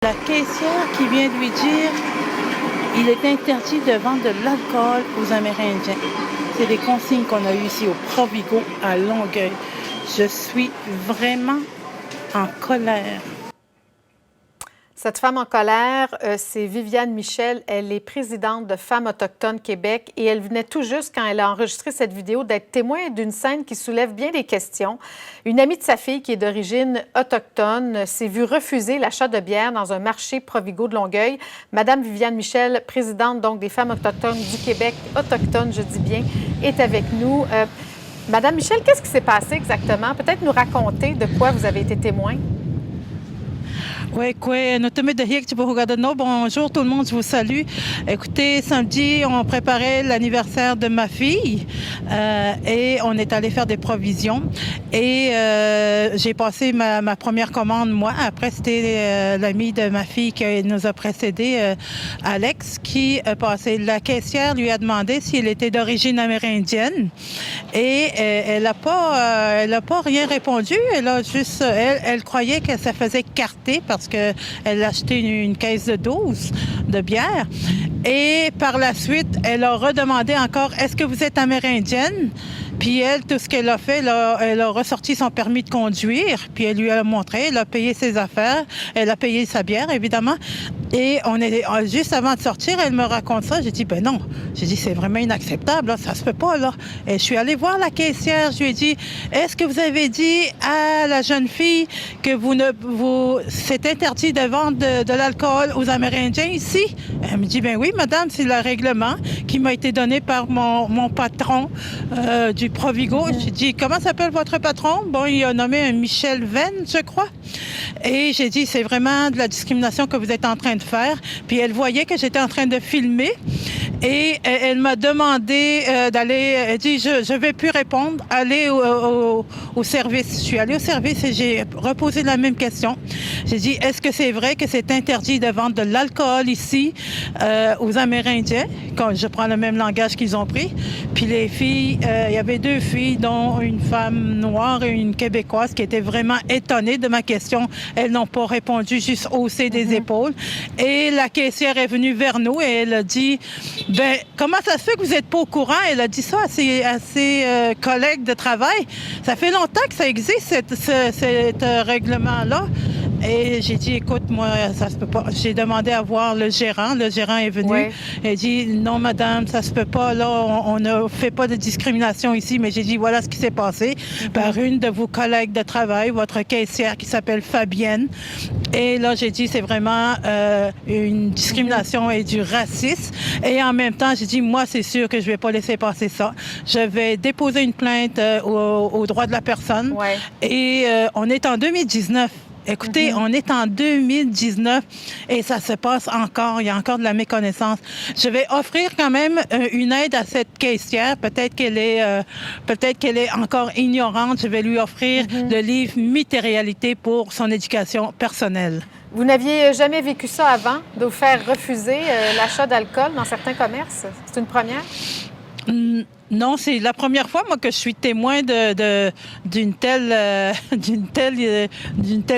la caissière qui vient de lui dire il est interdit de vendre de l'alcool aux Amérindiens. C'est des consignes qu'on a eues ici au Provigo à Longueuil. Je suis vraiment en colère. Cette femme en colère, c'est Viviane Michel. Elle est présidente de Femmes autochtones Québec et elle venait tout juste, quand elle a enregistré cette vidéo, d'être témoin d'une scène qui soulève bien des questions. Une amie de sa fille, qui est d'origine autochtone, s'est vue refuser l'achat de bière dans un marché Provigo de Longueuil. Madame Viviane Michel, présidente donc des Femmes autochtones du Québec, autochtone, je dis bien, est avec nous. Madame Michel, qu'est-ce qui s'est passé exactement? Peut-être nous raconter de quoi vous avez été témoin? Oui, bonjour tout le monde, je vous salue. Écoutez, samedi, on préparait l'anniversaire de ma fille et on est allé faire des provisions. Et j'ai passé ma première commande, moi. Après, c'était l'ami de ma fille qui nous a précédé, Alex, qui a passé. La caissière lui a demandé s'il était d'origine amérindienne. Et elle n'a pas rien répondu. Elle croyait que ça faisait carter parce qu'elle a acheté une caisse de 12 de bière. Et par la suite, elle a redemandé encore, est-ce que vous êtes amérindienne? Puis elle, tout ce qu'elle a fait, elle a ressorti son permis de conduire, puis elle lui a montré, elle a payé ses affaires, elle a payé sa bière, évidemment. Et juste avant de sortir, elle me raconte ça. J'ai dit, ben non. J'ai dit, c'est vraiment inacceptable, là, ça se peut pas, là. Et je suis allée voir la caissière, je lui ai dit, est-ce que vous avez dit à la jeune fille que c'est interdit de vendre de l'alcool aux Amérindiens ici? Elle me dit, ben oui, madame, c'est le règlement qui m'a été donné par mon patron du Provigo. J'ai dit, comment s'appelle votre patron? Bon, il a nommé un Michel Venn, je crois. Et j'ai dit, c'est vraiment de la discrimination que vous êtes en train de faire. Puis elle voyait que j'étais en train de filmer. Et elle m'a demandé d'aller... Elle dit, je ne vais plus répondre. Aller au service. Je suis allée au service et j'ai reposé la même question. J'ai dit, est-ce que c'est vrai que c'est interdit de vendre de l'alcool ici aux Amérindiens? Quand je prends le même langage qu'ils ont pris. Puis les filles, il y avait 2 filles, dont une femme noire et une québécoise, qui étaient vraiment étonnées de ma question. Elles n'ont pas répondu, juste haussé des épaules. Et la caissière est venue vers nous et elle a dit, ben comment ça se fait que vous n'êtes pas au courant? Elle a dit ça à ses collègues de travail. Ça fait longtemps que ça existe, ce règlement-là. Et j'ai dit, écoute, moi, ça se peut pas. J'ai demandé à voir le gérant. Le gérant est venu. Oui. Il a dit, non, madame, ça se peut pas. Là, on ne fait pas de discrimination ici. Mais j'ai dit, voilà ce qui s'est passé par une de vos collègues de travail, votre caissière qui s'appelle Fabienne. Et là, j'ai dit, c'est vraiment une discrimination et du racisme. Et en même temps, j'ai dit, moi, c'est sûr que je vais pas laisser passer ça. Je vais déposer une plainte aux droits de la personne. Ouais. Et on est en 2019. Écoutez, on est en 2019 et ça se passe encore. Il y a encore de la méconnaissance. Je vais offrir quand même une aide à cette caissière. Peut-être qu'elle est encore ignorante. Je vais lui offrir le livre Mythes et réalités pour son éducation personnelle. Vous n'aviez jamais vécu ça avant, de vous faire refuser l'achat d'alcool dans certains commerces? C'est une première? Non, c'est la première fois, moi, que je suis témoin d'une telle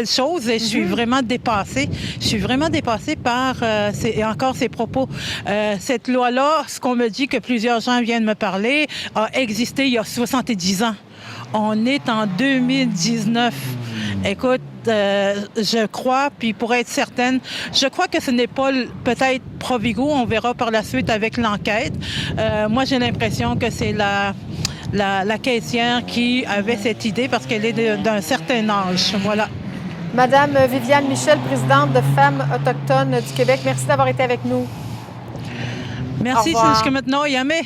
chose et je suis vraiment dépassée. Je suis vraiment dépassée par ces propos. Cette loi-là, ce qu'on me dit, que plusieurs gens viennent me parler, a existé il y a 70 ans. On est en 2019. Écoute, je crois, puis pour être certaine, je crois que ce n'est pas peut-être Provigo, on verra par la suite avec l'enquête. Moi, j'ai l'impression que c'est la caissière qui avait cette idée parce qu'elle est d'un certain âge. Voilà. Madame Viviane Michel, présidente de Femmes autochtones du Québec, merci d'avoir été avec nous. Merci, c'est jusqu'à maintenant. Yamé.